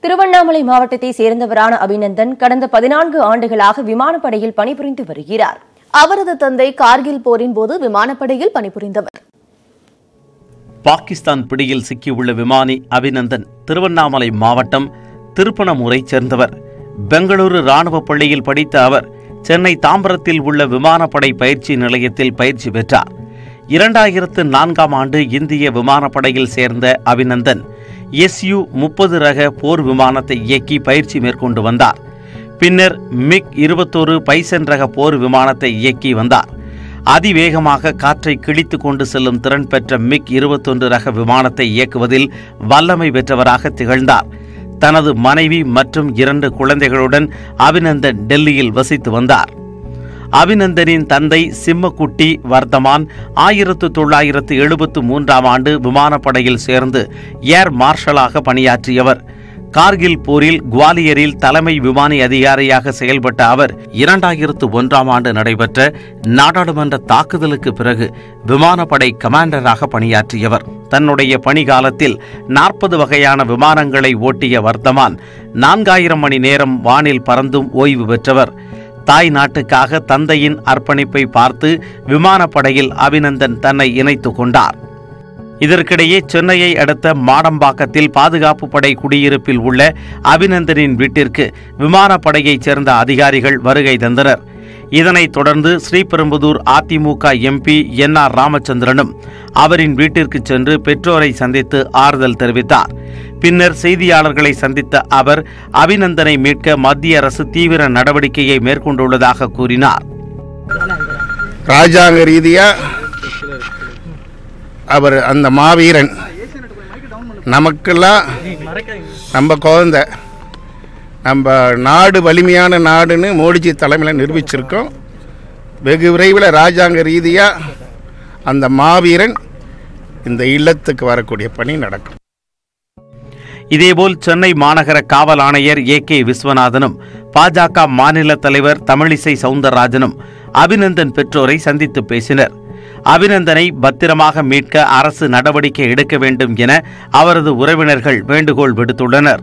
திருவண்ணாமலை மாவட்டத்தை சேர்ந்தவரான அபிநந்தன் கடந்த 14 ஆண்டுகளாக விமானப்படையில் பணிபுரிந்து வருகிறார். அவரது தந்தை கார்கில் போரின் போது விமானப்படையில் பணிபுரிந்தவர். பாகிஸ்தான் பிடியில் சிக்கியுள்ள விமானி அபிநந்தன் திருவண்ணாமலை மாவட்டம் திருப்பணமூரை சேர்ந்தவர். பெங்களூரு ராணுவ பள்ளியில் படித்த அவர் சென்னை தாம்பரத்தில் உள்ள விமானப்படை பயிற்சி நிலையத்தில் பயிற்சி பெற்றார். 2004ஆம் ஆண்டு இந்திய விமானப்படையில் சேர்ந்த அபிநந்தன் Su-30 ரக போர் விமானத்தை இயக்கி பயிற்சி மேற்கொண்டு வந்தார். பின்னர் MiG-21 பைசன் ரக போர் விமானத்தை இயக்கி வந்தார். அதிவேகமாக காற்றை கிழித்து கொண்டு செல்லும் திறன் பெற்ற MiG-21 ரக விமானத்தை இயக்குவதில் வல்லமை பெற்றவராக திகழ்ந்தார். தனது மனைவி மற்றும் 2 குழந்தைகளுடன் அபிநந்தன் டெல்லியில் வசித்து வந்தார். அபிநந்தனின் தந்தை சிம்மக்குட்டி வர்தமான் 1973ஆம் ஆண்டு விமானப்படையில் சேர்ந்து ஏர் மார்ஷலாக பணியாற்றியவர். கார்கில் போரில் குவாலியரில் தலைமை விமானி அதிகாரியாக செயல்பட்ட அவர் 2001ஆம் ஆண்டு நடைபெற்ற நாடாளுமன்ற தாக்குதலுக்கு பிறகு விமானப்படை கமாண்டராக பணியாற்றியவர். தன்னுடைய பணிகாலத்தில் 40 வகையான விமானங்களை ஓட்டிய வர்தமான் 4000 மணி நேரம் வானில் பறந்தும் ஓய்வு பெற்றவர். தாய் நாட்டுக்காக தந்தையின் அர்ப்பணிப்பை பார்த்து விமானப்படையில் அபிநந்தன் தன்னை இணைத்துக் கொண்டார். இதற்கிடையே சென்னையை அடுத்த மாடம்பாக்கத்தில் பாதுகாப்பு படை குடியிருப்பில் உள்ள அபிநந்தனின் வீட்டிற்கு விமானப்படையைச் சேர்ந்த அதிகாரிகள் வருகை தந்தனர். இதனைத் தொடர்ந்து ஸ்ரீபெரும்புதூர் அதிமுக MP NR ராமச்சந்திரனும் அவரின் வீட்டிற்கு சென்று பெற்றோரை சந்தித்து ஆறுதல் தெரிவித்தார். பின்னர் செய்தியாளர்களை சந்தித்த அவர் அபிநந்தனை மீட்க மத்திய அரசு தீவிர நடவடிக்கையை மேற்கொண்டுள்ளதாக கூறினார். ராஜாங்க ரீதியா அவர் அந்த மாவீரன் நமக்கெல்லாம் நம்ம குழந்தை, நம்ம நாடு வலிமையான நாடுன்னு மோடிஜி தலைமையில் நிரூபிச்சிருக்கோம். வெகு விரைவில் ராஜாங்க ரீதியாக அந்த மாவீரன் இந்த இல்லத்துக்கு வரக்கூடிய பணி நடக்கும். இதேபோல் சென்னை மாநகர காவல் ஆணையர் AK விஸ்வநாதனும் பாஜக மாநில தலைவர் தமிழிசை சவுந்தரராஜனும் அபிநந்தன் பெற்றோரை சந்தித்து பேசினர். அபிநந்தனை பத்திரமாக மீட்க அரசு நடவடிக்கை எடுக்க வேண்டும் என அவரது உறவினர்கள் வேண்டுகோள் விடுத்துள்ளனர்.